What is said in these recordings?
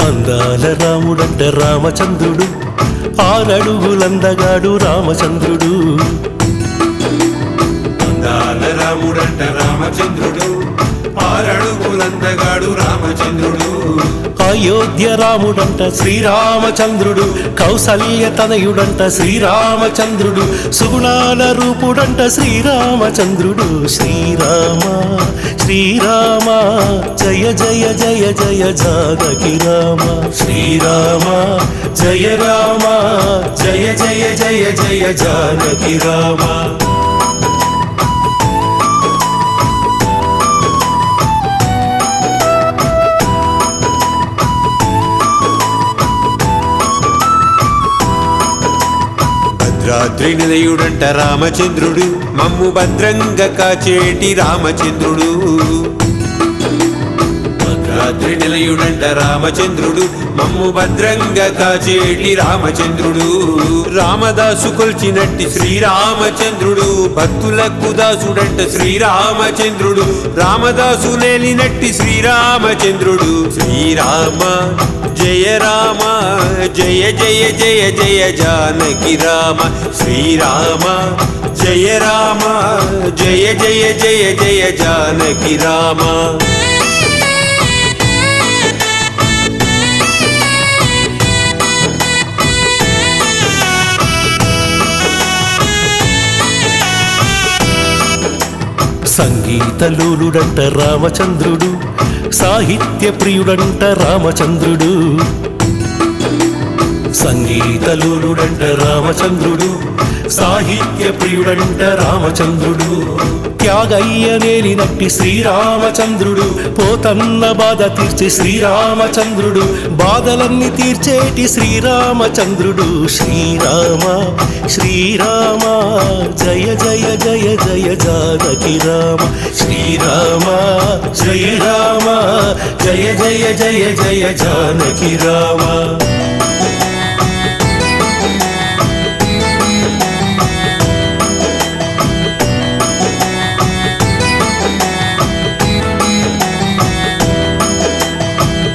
అందాల రాముడంట రామచంద్రుడు, ఆరడుగులందగాడు రామచంద్రుడు. అందాల రాముడంట రామచంద్రుడు, ఆరడుగులందగాడు రామచంద్రుడు. అయోధ్య రాముడంట శ్రీరామచంద్రుడు, కౌసల్య తనయుడంట శ్రీరామచంద్రుడు, సుగుణాల రూపుడంట శ్రీరామచంద్రుడు. శ్రీరామ శ్రీరామ జయ జయ జయ జయ జానకి రామ. శ్రీరామ జయ రామ జయ జయ జయ జయ జానకి రామ. భద్రాద్రి నిలయుడంట రామచంద్రుడు, మమ్ము భద్రంగా కాచేటి రామచంద్రుడు. భద్రాద్రి నిలయుడంట రామచంద్రుడు, మమ్ము భద్రంగా కాచేటి రామచంద్రుడు. రామదాసు కొల్చినట్టి శ్రీరామచంద్రుడు, భక్తులకు దాసుడంట శ్రీరామచంద్రుడు. రామదాసు నేలినట్టి శ్రీరామచంద్రుడు. శ్రీరామ జయ రామ జయ జయ జయ జయ జానకి రామ. శ్రీరామ జయ రామ జయ జయ జయ జయ జానకి రామ. సంగీతలోలుడంట రామచంద్రుడు, సాహిత్య ప్రియుడంట రామచంద్రుడు. సంగీతలోలుడంట రామచంద్రుడు, సాహిత్య ప్రియుడంట రామచంద్రుడు. త్యాగయ్య నేలినట్టి శ్రీరామచంద్రుడు, పోతన్న బాధ తీర్చే శ్రీరామచంద్రుడు, బాధలన్నీ తీర్చేటి శ్రీరామచంద్రుడు. శ్రీరామ శ్రీరామ జయ జయ జయ జయ జానకి రామ. శ్రీరామ జయ రామ జయ జయ జయ జయ జానకి రామ.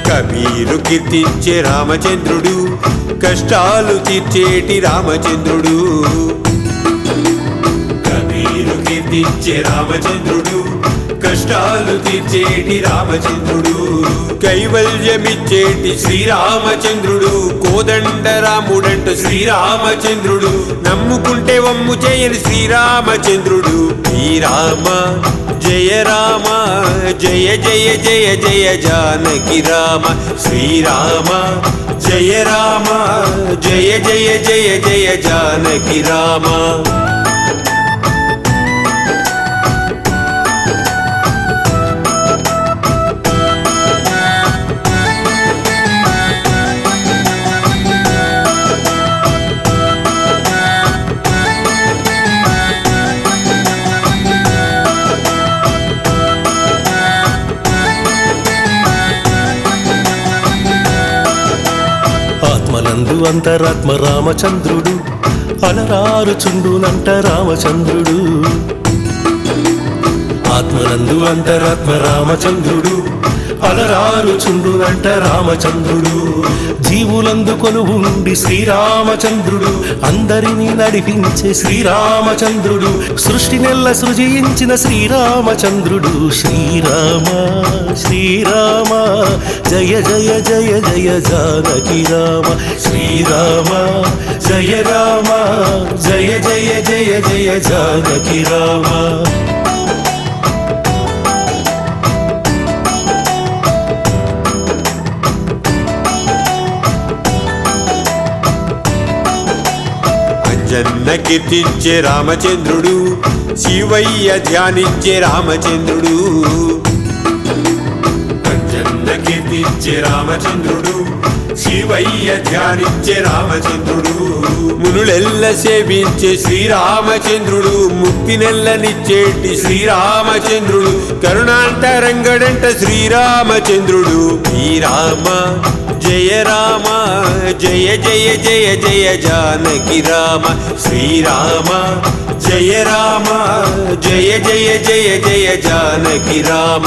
కబీరు కీర్తించే రామచంద్రుడు, కష్టాలు తీర్చేటి రామచంద్రుడు. కబీరు కీర్తించే రామచంద్రుడు, కష్టాలు తీర్చేటి రామచంద్రుడు. కైవల్యమిచ్చేటి శ్రీరామచంద్రుడు, కోదండ రాముడంట శ్రీరామచంద్రుడు. నమ్ముకుంటే వమ్ము చేయని శ్రీరామచంద్రుడు. శ్రీరామ జయ రామ జయ జయ జయ జయ జానకి రామ. శ్రీరామ జయ రామ జయ జయ జయ జయ జానకి రామ. ఆత్మనందు అంతరాత్మ రామచంద్రుడు, అలరారుచుండునంట రామచంద్రుడు. ఆత్మనందు అంతరాత్మ రామచంద్రుడు, అలరారుచుండునంట రామచంద్రుడు. జీవులందు కొలువుండి శ్రీరామచంద్రుడు, అందరినీ నడిపించే శ్రీరామచంద్రుడు, సృష్టి నెల్ల సృజించిన శ్రీరామచంద్రుడు. శ్రీరామ శ్రీరామ జయ జయ జయ జయ జానకి రామ. శ్రీరామ జయ రామ జయ జయ జయ జయ జానకి రామ. జన్న కీర్తించే రామచంద్రుడు, శివయ్య ధ్యానించే రామచంద్రుడు. జన్న కీర్తించే రామచంద్రుడు, శివయ్య ధ్యానించే రామచంద్రుడు. మునులెల్ల సేవించే శ్రీరామచంద్రుడు, ముక్తి నెల్లనిచ్చేటి శ్రీరామచంద్రుడు. కరుణాంతరంగడంట శ్రీరామచంద్రుడు. శ్రీరామ జయ రామ జయ జయ జయ జయ జానకి రామ. శ్రీరామ జయ రామ జయ జయ జయ జయ జానకి రామ.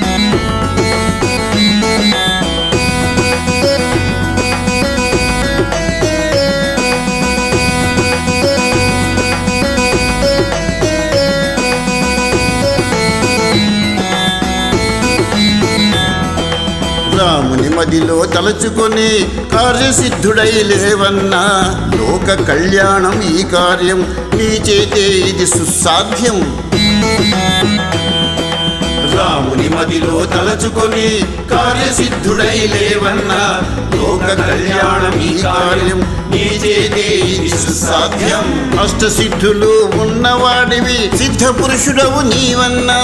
మదిలో తలచుకొని కార్యసిద్ధుడై లేవన్నా లోక కళ్యాణం ఈ కార్యం నీ చేతే ఇది సుసాధ్యం రాముని మదిలో తలచుకొని కార్యసిద్ధుడై లేవన్నా లోక కళ్యాణం ఈ కార్యం నీ చేతే ఇది సుసాధ్యం అష్టసిద్ధులు ఉన్నవాడివి సిద్ధ పురుషుడవు నీవన్నా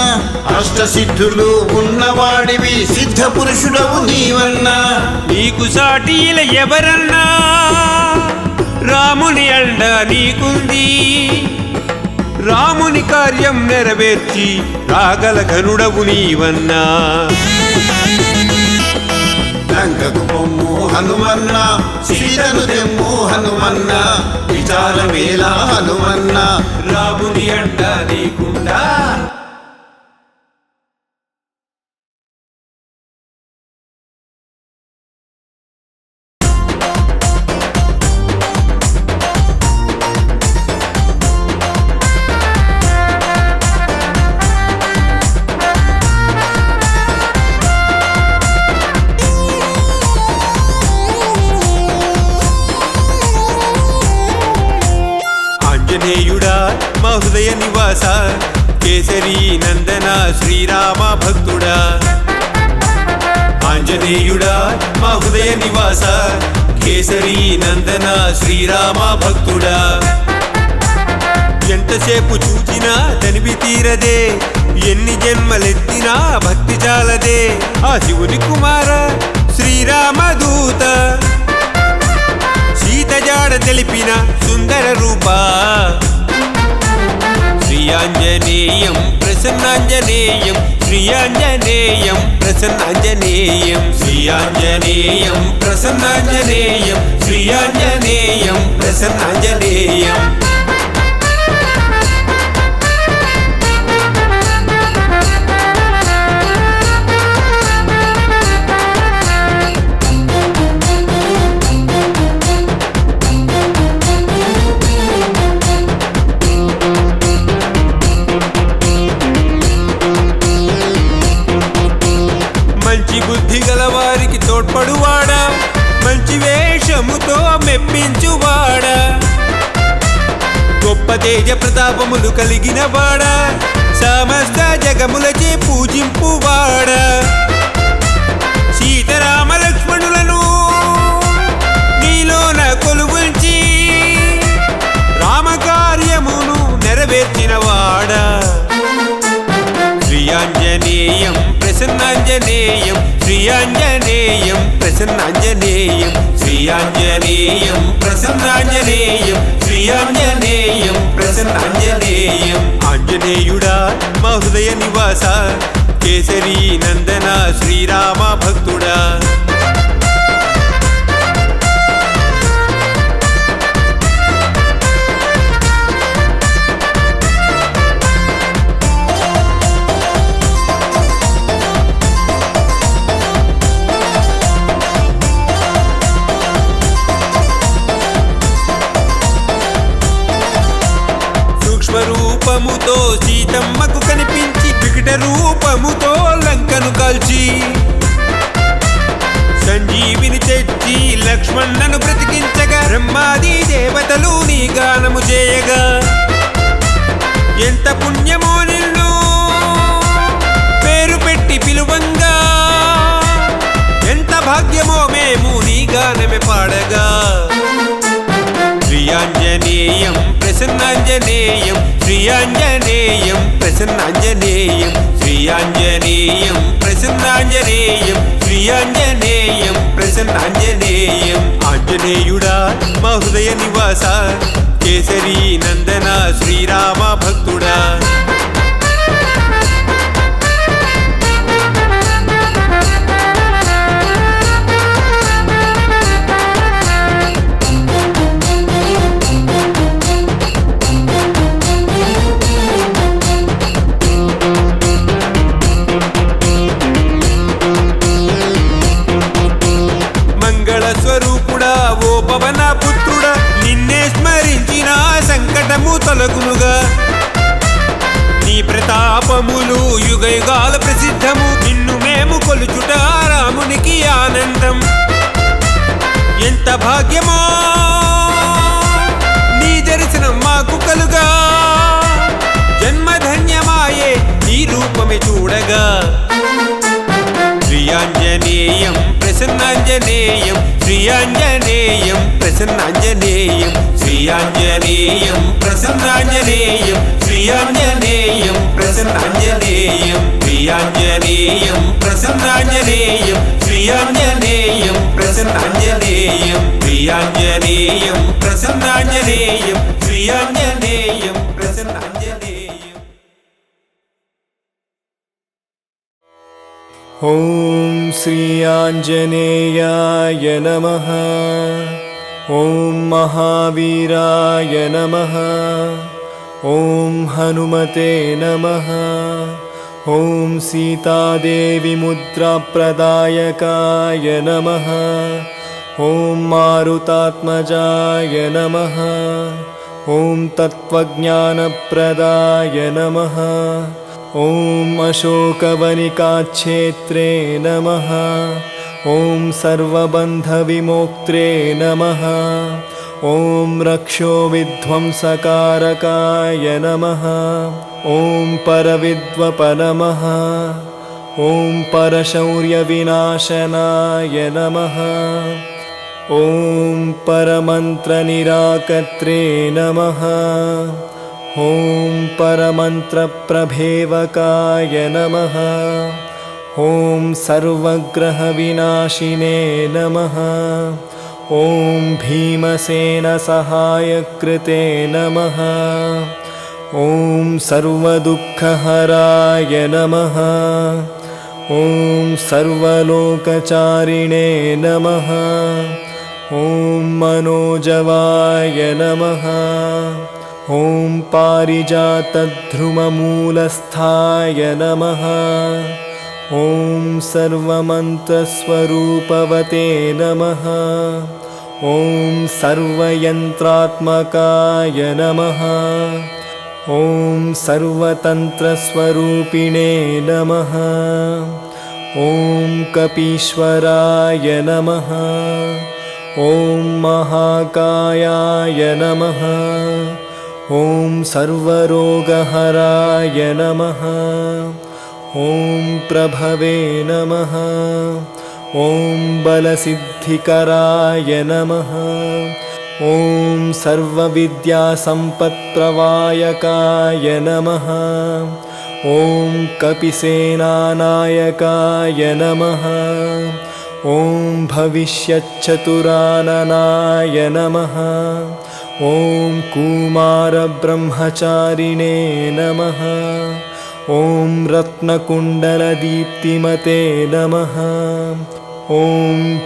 అష్టసిద్ధులు ఉన్నవాడివి సిద్ధ పురుషుడవు నీవన్నా నీకు సాటిల ఎవరన్నా రాముని అండ నీకుంది రాముని కార్యం నెరవేర్చి రాగల ఘనుడవు నీవన్నా లంకకు పొమ్ము హనుమన్న సీతను తెమ్ము హనుమన్న విచారమేలా హనుమన్న రాముని అండ నీకుందా ఆంజనేయుడా మా హృదయ నివాస కేసరి నందన శ్రీరామ భక్తుడా ఆంజనేయుడా మా హృదయ నివాస కేసరి నందన శ్రీరామ భక్తుడా ఎంతసేపు చూచినా తనివి తీరదే ఎన్ని జన్మలెత్తినా భక్తి చాలదే ఆ శివుని కుమార శ్రీరామదూత సీత జాడ తెలిపిన సుందర రూపా శ్రీయాంజనేయం ప్రసన్నాంజనేయం శ్రీయాంజనేయం ప్రసన్నాంజనేయం శ్రీయాంజనేయం ప్రసన్నాంజనేయం శ్రీయాంజనేయం ప్రసన్నాంజనేయం మంచి బుద్ధి గలవారికి తోడ్పడువాడా మంచి వేషముతో మెప్పించువాడా గొప్ప తేజ ప్రతాపములు కలిగిన వాడా సమస్త జగములచే పూజింపువాడా సీతారామ లక్ష్మణులను నీలోన కొలువుంచి రామకార్యమును నెరవేర్చిన వాడా శ్రీయాంజనేయం ప్రసన్నాంజనేయం శ్రీయాంజనేయం ప్రసన్నాంజనేయం శ్రీయాంజనేయం ప్రసన్నాంజనేయం శ్రీయాంజనేయం ప్రసన్నాంజనేయం ఆంజనేయుడా మా హృదయ నివాస కేసరి నందన శ్రీరామ భక్తుడా రూపముతో సీతమ్మకు కనిపించి వికట రూపముతో లంకను కాల్చి సంజీవిని తెచ్చి లక్ష్మణ్ణను బ్రతికించగా బ్రహ్మాది దేవతలు నీ గానము చేయగా ఎంత పుణ్యమో నిన్ను పేరు పెట్టి పిలువంగా ఎంత భాగ్యమో మేము నీ గానమే పాడగా శ్రీయాంజనేయం ప్రసన్నాంజనేయం శ్రీయాంజనేయం ప్రసన్నాంజనేయం శ్రీయాంజనేయం ప్రసన్నాంజనేయం శ్రీయాంజనేయం ప్రసన్నాంజనేయం ఆంజనేయుడా మా హృదయ నివాస కేసరి నందన శ్రీరామ భక్తుడా తొలగునుగా నీ ప్రతాపములు యుగయుగాల ప్రసిద్ధము నిన్ను మేము కొలుచుట రామునికి ఆనందం ఎంత భాగ్యమో నీ దర్శనం మాకు కలుగా జన్మధన్యమాయే నీ రూపమే చూడగా శ్రీయాంజనేయం ప్రసన్నాంజనేయం శ్రీయాంజనేయం ప్రసన్నాంజనేయం శ్రీయాంజనేయం ప్రసన్నాంజనేయం శ్రీయాంజనేయం ప్రసన్నాంజనేయం శ్రీయాంజనేయం ప్రసన్నాంజనేయం శ్రీయాంజనేయం ప్రసన్నాంజనేయం శ్రీయాంజనేయం ప్రసన్నాంజనేయం శ్రీయాంజనేయం ప్రసన్నాంజనేయం ॐ श्री आञ्जनेयाय नमः ॐ महावीराय नमः ॐ हनुमते नमः ॐ सीतादेवी मुद्राप्रदायकाय नमः ॐ मारुतात्मजाय नमः ॐ तत्त्वज्ञानप्रदाय नमः ॐ अशोकवनिकाक्षेत्रे नमः ॐ सर्वबन्धविमोक्त्रे नमः ॐ रक्षोविध्वंसकारकाय नमः ॐ परविद्वपनमः ॐ परशौर्यविनाशनाय नमः ॐ परमन्त्रनिराकर्त्रे नमः ॐ परमन्त्रप्रभेवकाय नमः ॐ सर्वग्रहविनाशिने नमः ॐ भीमसेनसहायकृते नमः ॐ सर्वदुःखहराय नमः ॐ सर्वलोकचारिणे नमः ॐ मनोजवाय नमः ॐ पारिजातध्रुममूलस्थाय नमः ॐ सर्वमन्त्रस्वरूपवते नमः ॐ सर्वयन्त्रात्मकाय नमः ॐ सर्वतन्त्रस्वरूपिणे नमः ॐ कपीश्वराय नमः ॐ महाकायाय नमः ॐ सर्वरोगहराय नमः ॐ प्रभवे नमः ॐ बलसिद्धिकराय नमः ॐ सर्वविद्यासम्पत्प्रवायकाय नमः ॐ कपिसेनानायकाय नमः ॐ भविष्यच्चतुराननाय नमः ॐ कुमारब्रह्मचारिणे नमः ॐ रत्नकुण्डलदीप्तिमते नमः ॐ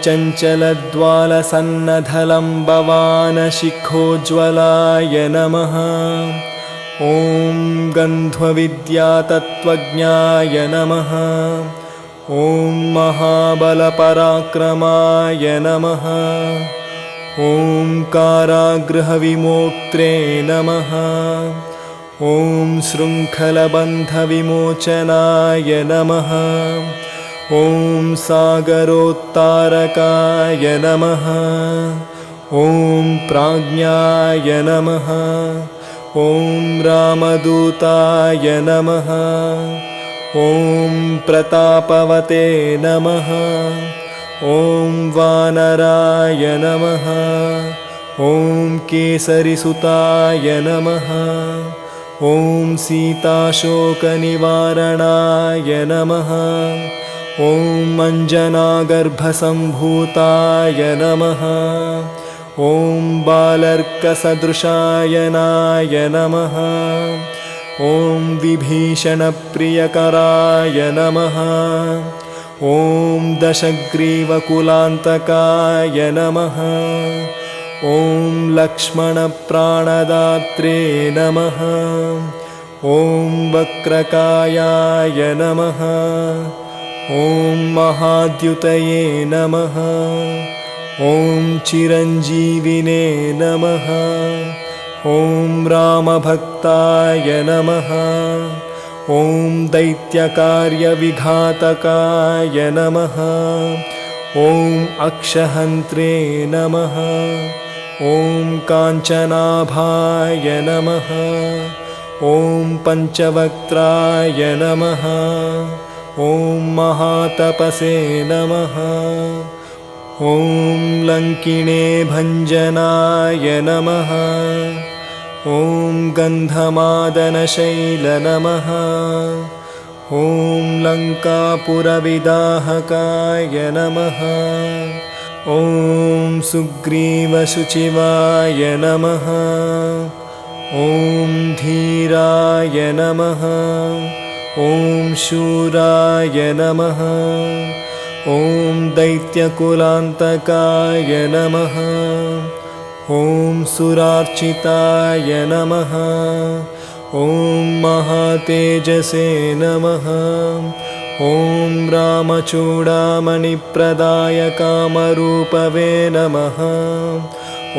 चञ्चलद्वालसन्नधलम्बवानशिखोज्ज्वलाय नमः ॐ गन्ध्वविद्यातत्त्वज्ञाय नमः ॐ महाबलपराक्रमाय नमः ॐ कारागृहविमोक्त्रे नमः ॐ शृङ्खलबन्धविमोचनाय नमः ॐ सागरोत्तारकाय नमः ॐ प्राज्ञाय नमः ॐ रामदूताय नमः ॐ प्रतापवते नमः ॐ वानराय नमः ॐ केसरिसुताय नमः ॐ सीताशोकनिवारणाय नमः ॐ अञ्जनागर्भसम्भूताय नमः ॐ बालर्कसदृशायनाय नमः ॐ विभीषणप्रियकराय नमः ॐ दशग्रीवकुलान्तकाय नमः ॐ लक्ष्मणप्राणदात्रे नमः ॐ वक्रकायाय नमः ॐ महाद्युतये नमः ॐ चिरञ्जीविने नमः ॐ रामभक्ताय नमः ॐ दैत्यकार्यविघातकाय नमः। ॐ अक्षहन्त्रे नमः। ॐ काञ्चनाभाय नमः। ॐ पञ्चवक्त्राय नमः। ॐ महातपसे नमः। ॐ लङ्किणे भञ्जनाय नमः। ॐ गन्धमादनशैल नमः। ॐ लङ्कापुरविदाहकाय नमः। ॐ सुग्रीवशुचिवाय नमः। ॐ धीराय नमः। ॐ शूराय नमः। ॐ दैत्यकुलान्तकाय नमः। ॐ सुरार्चिताय नमः। ॐ महातेजसे नमः। ॐ रामचूडामणिप्रदाय कामरूपवे नमः।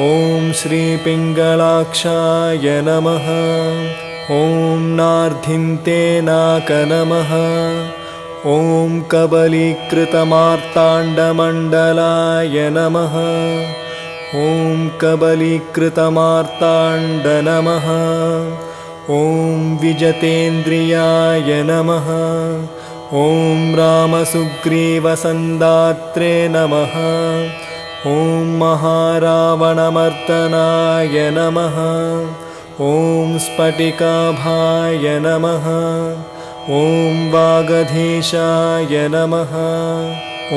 ॐ श्रीपिङ्गलाक्षाय नमः। ॐ नार्धिन्ते नाक नमः। ॐ कबलीकृतमार्ताण्डमण्डलाय नमः। ॐ कबलीकृतमार्ताण्ड नमः। ॐ विजतेन्द्रियाय नमः। ॐ रामसुग्रीवसन्दात्रे नमः। ॐ महारावणमर्दनाय नमः। ॐ स्फटिकाभाय नमः। ॐ वागधीशाय नमः। ॐ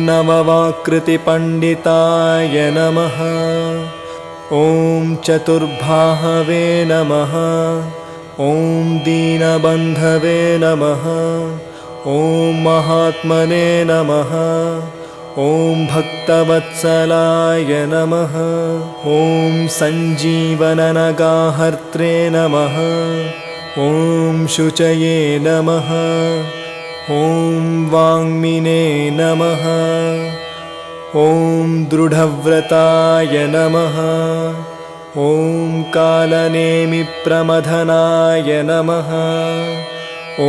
नववाकृतिपण्डिताय नमः। ॐ चतुर्बाहवे नमः। ॐ दीनबन्धवे नमः। ॐ महात्मने नमः। ॐ भक्तवत्सलाय नमः। ॐ सञ्जीवननगाहर्त्रे नमः। ॐ शुचये नमः। ॐ वाङ्मिने नमः। ॐ दृढव्रताय नमः। ॐ कालनेमिप्रमथनाय नमः। ॐ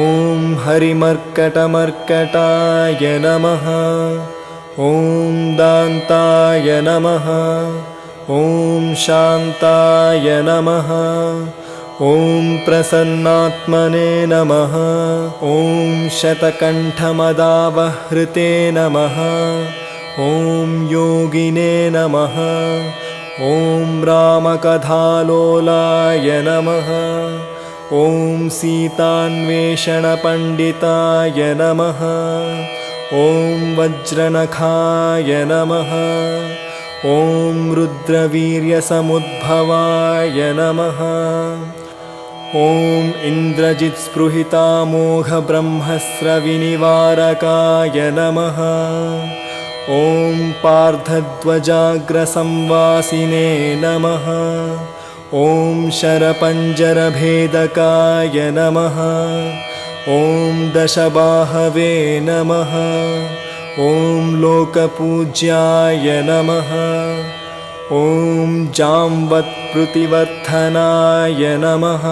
हरिमर्कटमर्कटाय नमः। ॐ दान्ताय नमः। ॐ शान्ताय नमः। ॐ प्रसन्नात्मने नमः। ॐ शतकण्ठमदावहृते नमः। ॐ योगिने नमः। ॐ रामकथालोलाय नमः। ॐ सीतान्वेषणपण्डिताय नमः। ॐ वज्रनखाय नमः। ॐ रुद्रवीर्यसमुद्भवाय नमः। ॐ इन्द्रजित्स्पृहितामोघब्रह्मस्रविनिवारकाय नमः। ॐ पार्थध्वजाग्रसंवासिने नमः। ॐ शरपञ्जरभेदकाय नमः। ॐ दशबाहवे नमः। ॐ लोकपूज्याय नमः। ॐ जाम्बत्प्रुतिवर्धनाय नमः।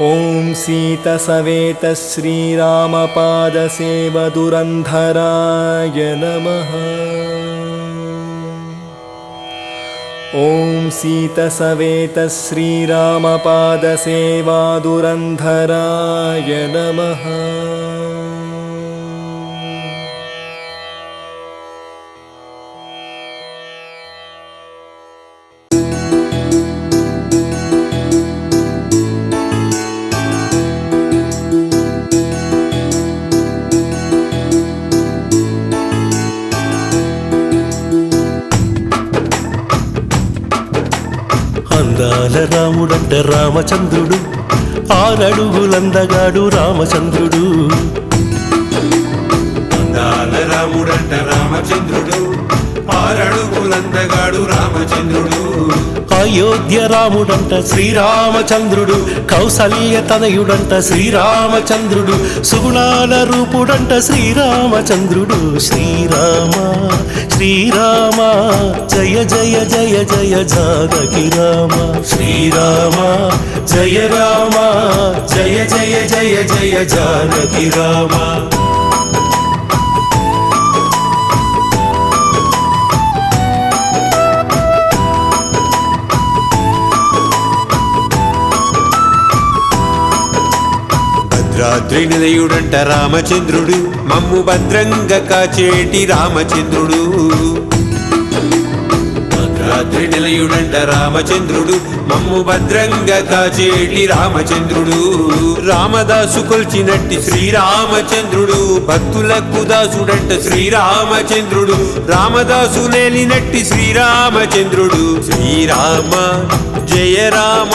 ॐ सीतसवेतश्रीरामपादसेवदुरन्धराय नमः। ॐ सीतसवेतश्रीरामपादसेवादुरन्धराय नमः। అందాల రాముడంట రామచంద్రుడు, ఆరడుగులందగాడు రామచంద్రుడు. అందాల రాముడంట రామచంద్రుడు, ఆరడుగులందగాడు రామచంద్రుడు. అయోధ్య రాముడంట శ్రీరామచంద్రుడు, కౌసల్య తనయుడంట శ్రీరామచంద్రుడు, సుగుణాల రూపుడంట శ్రీరామచంద్రుడు. శ్రీరామ శ్రీరామ జయ జయ జయ జయ జానకి రామ. శ్రీరామ జయ రామ జయ జయ జయ జయ జానకి రామ. భద్రాద్రి నిలయుడంట రామచంద్రుడు, మమ్ము భద్రంగా కాచేటి రామచంద్రుడు. భద్రాద్రి నిలయుడంట రామచంద్రుడు, మమ్ము భద్రంగా కాచేటి రామచంద్రుడు. రామదాసు కొల్చినట్టి శ్రీరామచంద్రుడు, భక్తులకు దాసుడంట శ్రీరామచంద్రుడు. రామదాసు నేలినట్టి శ్రీరామచంద్రుడు. శ్రీరామ జయ రామ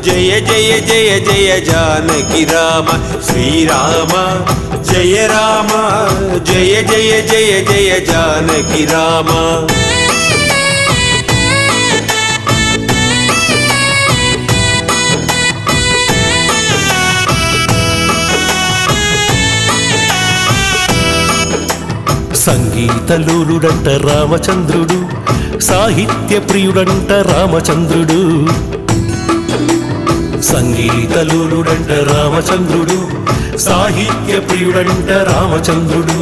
జయ జయ జయ జయ జానకి రామ. శ్రీరామ జయ రామ జయ జయ జయ జయ జానకి రామ. సంగీతలోలుడంట రామచంద్రుడు, సాహిత్య ప్రియుడంట రామచంద్రుడు. సంగీతలోలుడంట రామచంద్రుడు, సాహిత్య ప్రియుడంట రామచంద్రుడు.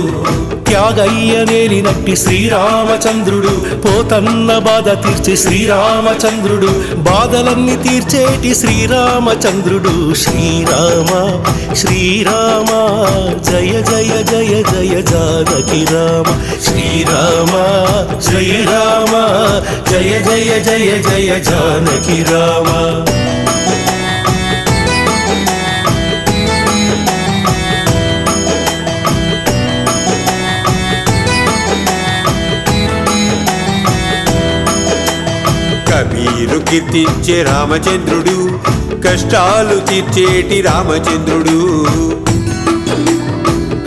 త్యాగయ్య నేలినట్టి శ్రీరామచంద్రుడు, పోతన్న బాధ తీర్చే శ్రీరామచంద్రుడు, బాధలన్నీ తీర్చేటి శ్రీరామచంద్రుడు. శ్రీరామ శ్రీరామ జయ జయ జయ జయ జానకి రామ. శ్రీరామ శ్రీరామ జయ జయ జయ జయ జానకి రామ. కబీరు కీర్తించే రామచంద్రుడు, కష్టాలు తీర్చేటి రామచంద్రుడు.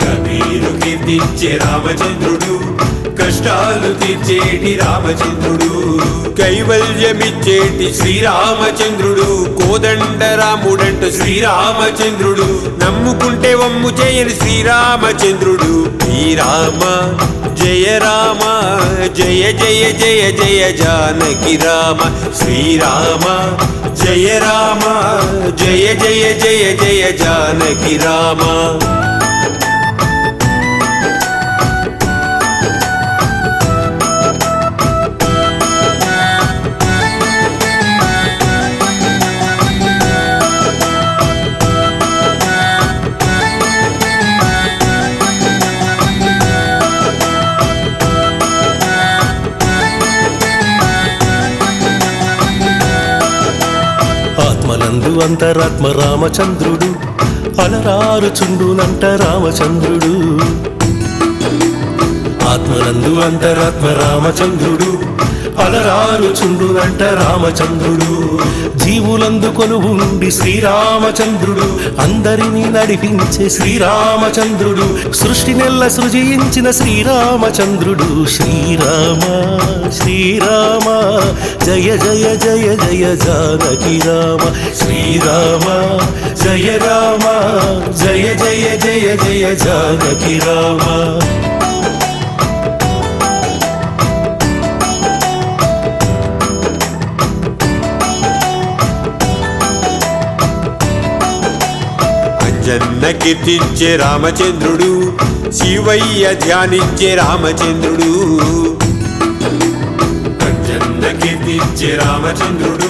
కబీరు కీర్తించే రామచంద్రుడు, కష్టాలు తీర్చేటి రామచంద్రుడు. కైవల్యమిచ్చేటి శ్రీరామచంద్రుడు, కోదండ రాముడంట శ్రీరామచంద్రుడు. నమ్ముకుంటే వమ్ము చేయని శ్రీరామచంద్రుడు. శ్రీరామ జయ రామ జయ జయ జయ జయ జానకి రామ. శ్రీరామ జయ రామ జయ జయ జయ జయ జానకి రామ. ఆత్మనందు అంతరాత్మ రామచంద్రుడు, అలరారుచుండునంట రామచంద్రుడు. ఆత్మనందు అంతరాత్మ రామచంద్రుడు, అలరారుచుండునంట రామచంద్రుడు. జీవులందు కొలువుండి శ్రీరామచంద్రుడు, అందరినీ నడిపించే శ్రీరామచంద్రుడు. సృష్టి నెల్ల సృజించిన శ్రీరామచంద్రుడు. శ్రీరామ శ్రీరామ జయ జయ జయ జయ జానకి రామ. శ్రీరామ జయ రామ జయ జయ జయ జయ జానకి రామ. జన్న కీర్తించే రామచంద్రుడు, శివయ్య ధ్యానించే రామచంద్రుడు. జన్న కీర్తించే రామచంద్రుడు,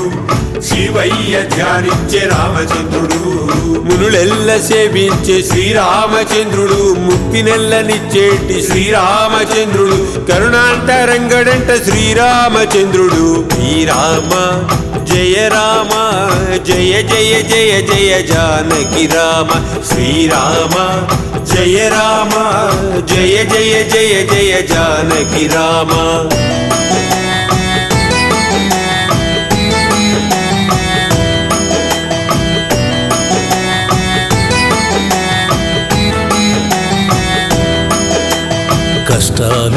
శివయ్య ధ్యానించే రామచంద్రుడు. మునులెల్ల సేవించే శ్రీరామచంద్రుడు, ముక్తి నెల్లనిచ్చేటి శ్రీరామచంద్రుడు. కరుణాంతరంగడంట శ్రీరామచంద్రుడు. శ్రీరామ జయ రామ జయ జయ జయ జయ జానకి రామ. శ్రీరామ జయ రామ జయ జయ జయ జయ జానకి రామ. కష్టాలు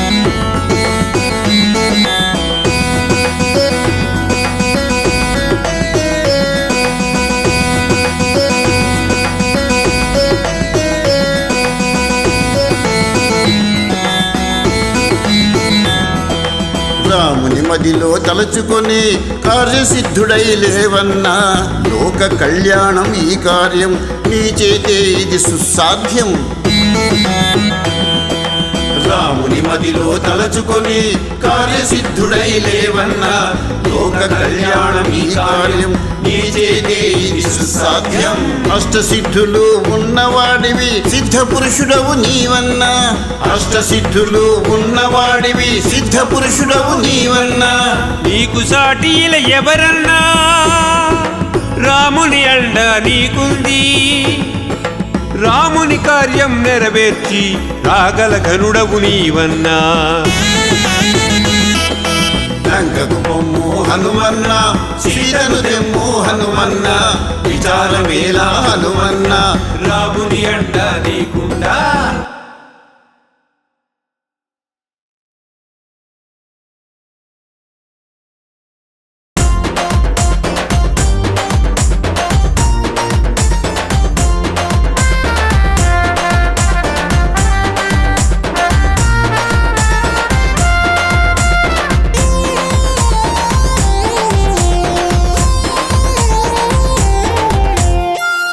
రాముని మదిలో తలచుకొని కార్యసిద్ధుడై లేవన్నా లోక కళ్యాణం ఈ కార్యం నీ చేతే ఇది సుసాధ్యం రాముని మదిలో తలచుకొని కార్యసిద్ధుడై లేవన్నా లోక కళ్యాణం ఈ కార్యం నీ చేతే ఇది సుసాధ్యం అష్టసిద్ధులు ఉన్నవాడివి సిద్ధ పురుషుడవు నీవన్నా అష్టసిద్ధులు ఉన్నవాడివి సిద్ధ పురుషుడవు నీవన్నా నీకు సాటిల ఎవరన్నా రాముని అండ నీకుంది రాముని కార్యం నెరవేర్చి రాగల ఘనుడవు నీవన్నా లంకకు పొమ్ము హనుమన్న సీతను తెమ్ము హనుమన్న విచారమేలా హనుమన్న రాముని అండ నీకుందా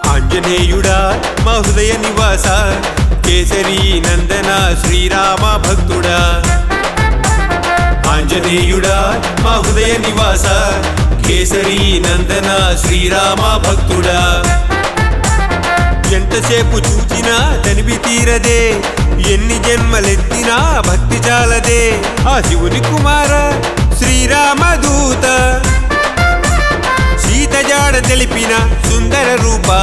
ఆంజనేయుడా మా హృదయ నివాస కేసరి నందన శ్రీరామ భక్తుడా ఆంజనేయుడా మా హృదయ నివాస కేసరి నందన శ్రీరామ భక్తుడా ఎంతసేపు చూచినా తనివి తీరదే ఎన్ని జన్మలెత్తినా భక్తి చాలదే ఆ శివుని కుమార శ్రీరామ దూత సీత జాడ తెలిపిన సుందర రూపా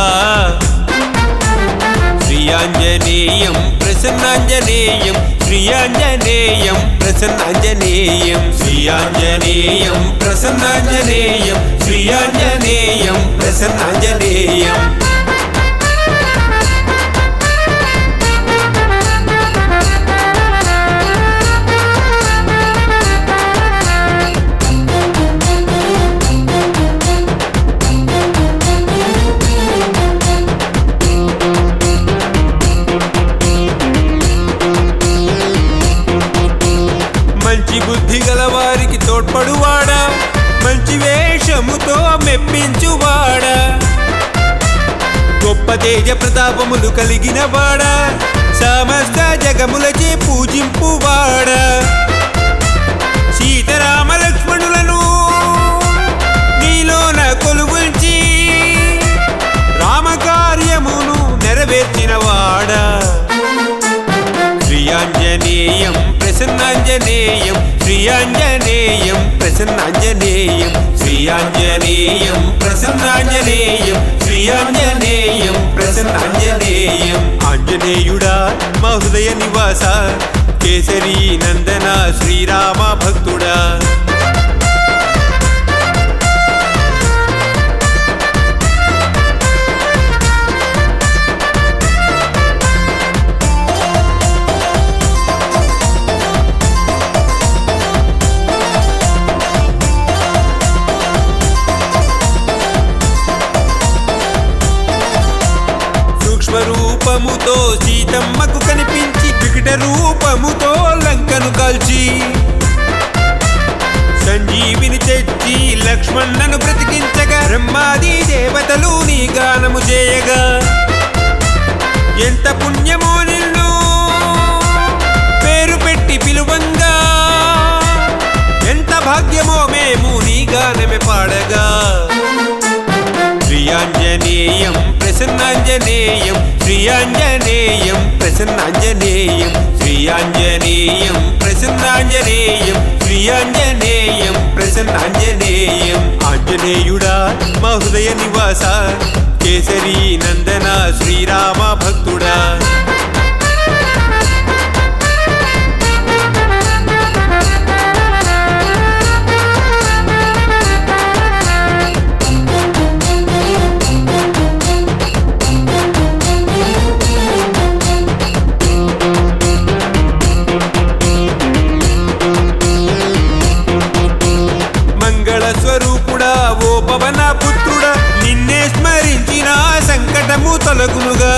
శ్రీయాంజనేయం ప్రసన్నాంజనేయం శ్రీయాంజనేయం ప్రసన్నాంజనేయం శ్రీయాంజనేయం ప్రసన్నాంజనేయం శ్రీయాంజనేయం ప్రసన్నాంజనేయం మంచి బుద్ధి గలవారికి తోడ్పడువాడా మంచి వేషముతో మెప్పించువాడా గొప్ప తేజ ప్రతాపములు కలిగిన వాడా సమస్త జగములచే పూజింపువాడా సీతారామ లక్ష్మణులను నీలోన కొలువుంచి రామకార్యమును నెరవేర్చిన వాడా శ్రీయాంజనేయం ప్రసన్నాంజనేయం శ్రీయాంజనేయం ప్రసన్నాంజనేయం శ్రీయాంజనేయం ప్రసన్నాంజనేయం శ్రీయాంజనేయం ప్రసన్నాంజనేయం ఆంజనేయుడా మా హృదయ నివాస కేసరి నందన శ్రీరామ భక్తుడా రూపముతో సీతమ్మకు కనిపించి వికట రూపముతో లంకను కాల్చి సంజీవిని తెచ్చి లక్ష్మణ్ణను బ్రతికించగా బ్రహ్మాది దేవతలు నీ గానము చేయగా ఎంత పుణ్యమో నిన్ను పేరు పెట్టి పిలువంగా ఎంత భాగ్యమో మేము నీ గానమే పాడగా శ్రీయాంజనేయం ప్రసన్నాంజనేయం శ్రీయాంజనేయం ప్రసన్నాంజనేయం శ్రీయాంజనేయం ప్రసన్నాంజనేయం శ్రీయాంజనేయం ప్రసన్నాంజనేయం ఆంజనేయుడా మా హృదయ నివాస కేసరి నందన శ్రీరామ భక్తుడా స్వరూపుడా ఓ పవన పుత్రుడా నిన్నే స్మరించిన సంకటము తొలగునుగా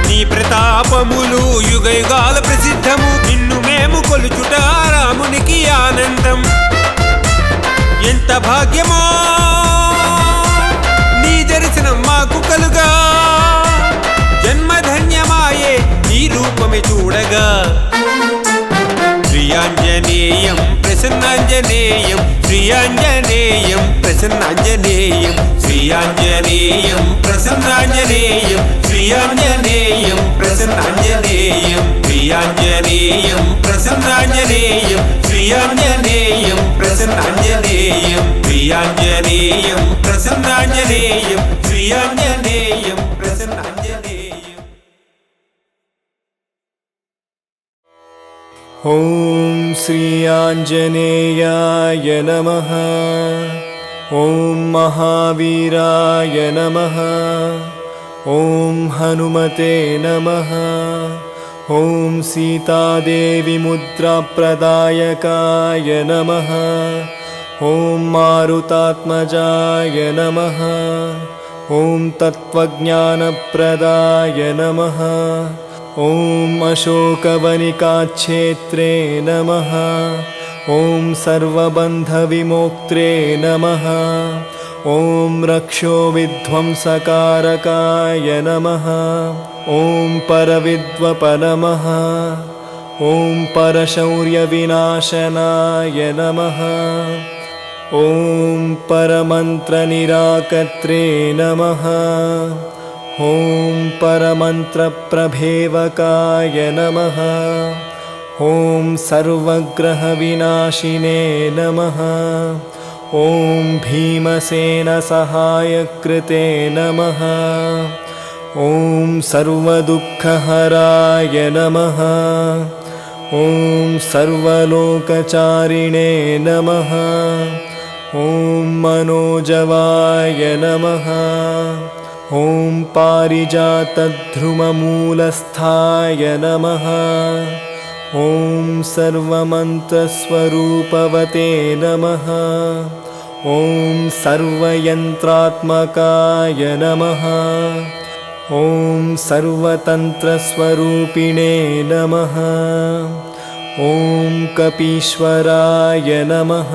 నీ ప్రతాపములు యుగ యుగాల ప్రసిద్ధము నిన్ను మేము కొలుచుట రామునికి ఆనందం. ఎంత భాగ్యమో నీ దర్శనం మాకు కలుగా, జన్మధన్యమాయే నీ రూపమే చూడగా. శ్రీయాంజనేయం ప్రసన్నాంజనేయం, శ్రీయాంజనేయం ప్రసన్నాంజనేయం, శ్రీయాంజనేయం ప్రసన్నాంజనేయం, శ్రీయాంజనేయం ప్రసన్నాంజనేయం, శ్రీయాంజనేయం ప్రసన్నాంజనేయం, శ్రీయాంజనేయం ప్రసన్నాంజనేయం, శ్రీయాంజనేయం ప్రసన్నాంజనేయం, శ్రీయాంజనేయం ప్రసన్నాంజనేయం. ॐ श्री आञ्जनेयाय नमः। ॐ महावीराय नमः। ॐ हनुमते नमः। ॐ सीतादेवी मुद्राप्रदायकाय नमः। ॐ मारुतात्मजाय नमः। ॐ तत्त्वज्ञानप्रदाय नमः। ॐ अशोकवनिकाक्षेत्रे नमः। ॐ सर्वबन्धविमोक्त्रे नमः। ॐ रक्षोविध्वंसकारकाय नमः। ॐ परविद्वप नमः। ॐ परशौर्यविनाशनाय नमः। ॐ परमन्त्रनिराकर्त्रे नमः। ॐ परमन्त्रप्रभेवकाय नमः। ॐ सर्वग्रहविनाशिने नमः। ॐ भीमसेनसहायकृते नमः। ॐ सर्वदुःखहराय नमः। ॐ सर्वलोकचारिणे नमः। ॐ मनोजवाय नमः। ॐ पारिजातध्रुममूलस्थाय नमः। ॐ सर्वमन्त्रस्वरूपवते नमः। ॐ सर्वयन्त्रात्मकाय नमः। ॐ सर्वतन्त्रस्वरूपिणे नमः। ॐ कपीश्वराय नमः।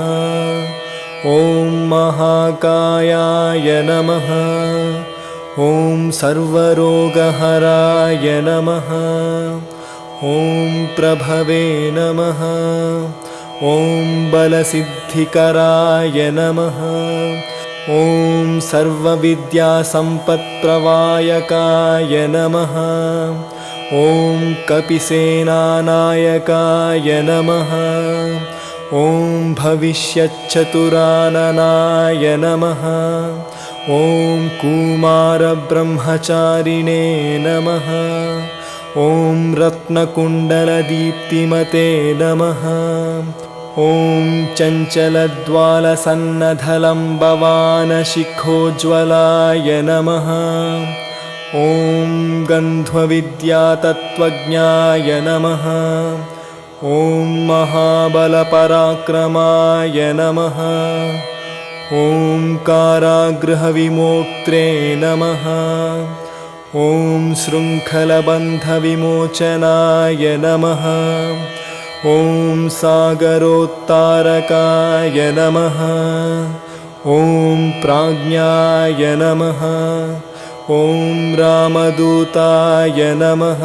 ॐ महाकायाय नमः। ॐ सर्वरोगहराय नमः। ॐ प्रभवे नमः। ॐ बलसिद्धिकराय नमः। ॐ सर्वविद्यासम्पत्प्रवायकाय नमः। ॐ कपिसेनानायकाय नमः। ॐ भविष्यच्चतुराननाय नमः। ॐ कुमारब्रह्मचारिणे नमः। ॐ रत्नकुण्डलदीप्तिमते नमः। ॐ चञ्चलद्वालसन्नधलम्बवानशिखोज्ज्वलाय नमः। ॐ गन्ध्वविद्यातत्त्वज्ञाय नमः। ॐ महाबलपराक्रमाय नमः। ॐ कारागृहविमोक्त्रे नमः। ॐ शृङ्खलबन्धविमोचनाय नमः। ॐ सागरोत्तारकाय नमः। ॐ प्राज्ञाय नमः। ॐ रामदूताय नमः।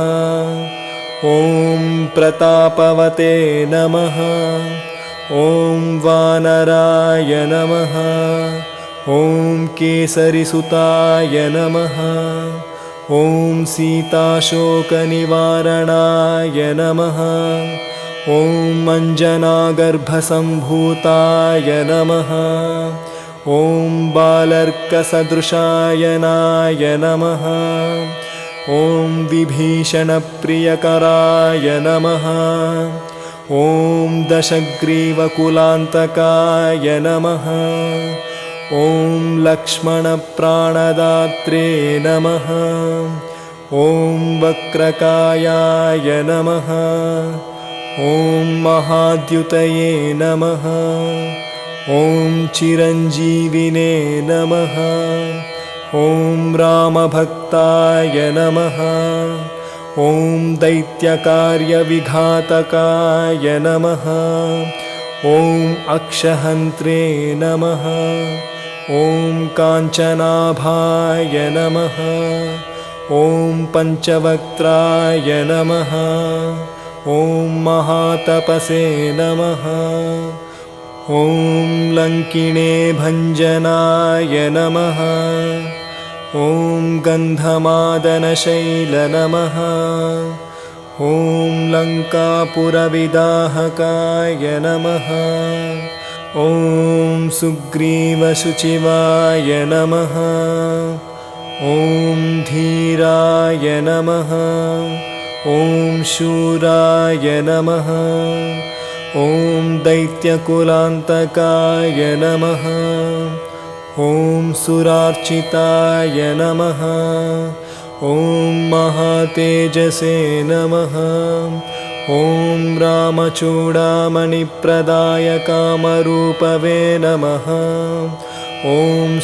ॐ प्रतापवते नमः। ॐ वानराय नमः। ॐ केसरिसुताय नमः। ॐ सीताशोकनिवारणाय नमः। ॐ अञ्जनागर्भसम्भूताय नमः। ॐ बालर्कसदृशायनाय नमः। ॐ विभीषणप्रियकराय नमः। ॐ दशग्रीवकुलान्तकाय नमः। ॐ लक्ष्मणप्राणदात्रे नमः। ॐ वक्रकायाय नमः। ॐ महाद्युतये नमः। ॐ चिरञ्जीविने नमः। ॐ रामभक्ताय नमः। ॐ दैत्यकार्यविघातकाय नमः। ॐ अक्षहन्त्रे नमः। ॐ काञ्चनाभाय नमः। ॐ पञ्चवक्त्राय नमः। ॐ महातपसे नमः। ॐ लङ्किणे भञ्जनाय नमः। ॐ गन्धमादनशैल नमः। ॐ लङ्कापुरविदाहकाय नमः। ॐ सुग्रीवशुचिवाय नमः। ॐ धीराय नमः। ॐ शूराय नमः। ॐ दैत्यकुलान्तकाय नमः। ॐ सुरार्चिताय नमः। ॐ महातेजसे नमः। ॐ रामचूडामणिप्रदाय कामरूपवे नमः। ॐ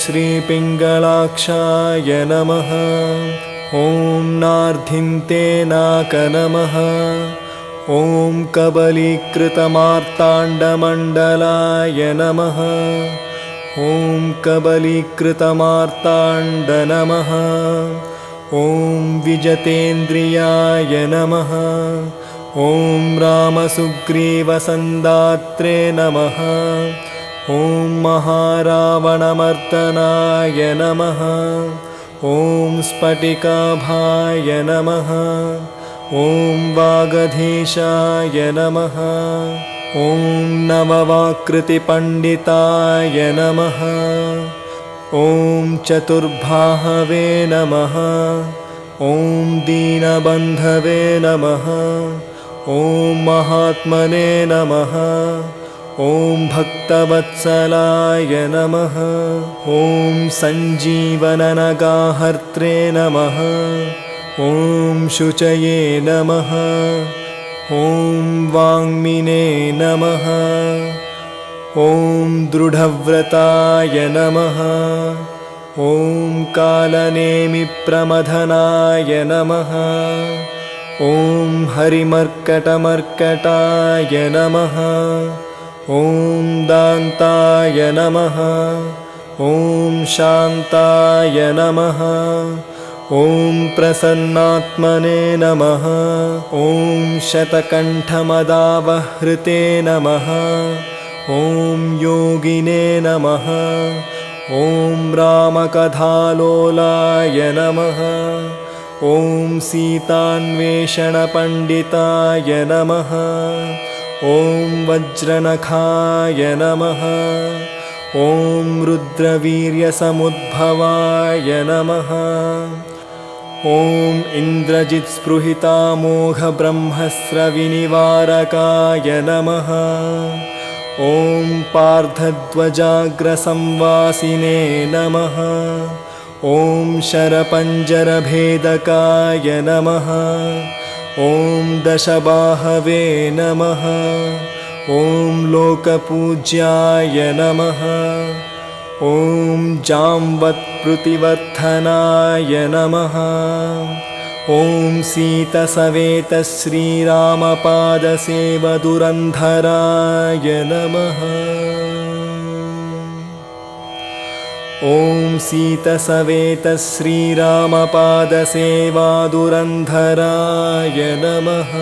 श्रीपिङ्गलाक्षाय नमः। ॐ नार्धिन्ते नाक नमः। ॐ कबलीकृतमार्ताण्डमण्डलाय नमः। ॐ कबलीकृतमार्ताण्ड नमः। ॐ विजतेन्द्रियाय नमः। ॐ रामसुग्रीवसन्दात्रे नमः। ॐ महारावणमर्दनाय नमः। ॐ स्फटिकाभाय नमः। ॐ वागधीशाय नमः। ॐ नववाकृतिपण्डिताय नमः। ॐ चतुर्बाहवे नमः। ॐ दीनबन्धवे नमः। ॐ महात्मने नमः। ॐ भक्तवत्सलाय नमः। ॐ सञ्जीवननगाहर्त्रे नमः। ॐ शुचये नमः। ॐ वाङ्मिने नमः। ॐ दृढव्रताय नमः। ॐ कालनेमिप्रमथनाय नमः। ॐ हरिमर्कटमर्कटाय नमः। ॐ दान्ताय नमः। ॐ शान्ताय नमः। ॐ प्रसन्नात्मने नमः। ॐ शतकण्ठमदावहृते नमः। ॐ योगिने नमः। ॐ रामकथालोलाय नमः। ॐ सीतान्वेषणपण्डिताय नमः। ॐ वज्रनखाय नमः। ॐ रुद्रवीर्यसमुद्भवाय नमः। ॐ इन्द्रजित्स्पृहितामोघब्रह्मस्रविनिवारकाय नमः। ॐ पार्थध्वजाग्रसंवासिने नमः। ॐ शरपञ्जरभेदकाय नमः। ॐ दशबाहवे नमः। ॐ लोकपूज्याय नमः। ॐ जाम्वत्पृतिवर्धनाय नमः। ॐ सीतसवेतश्रीरामपादसेवदुरन्धराय नमः। ॐ सीतसवेतश्रीरामपादसेवादुरन्धराय नमः।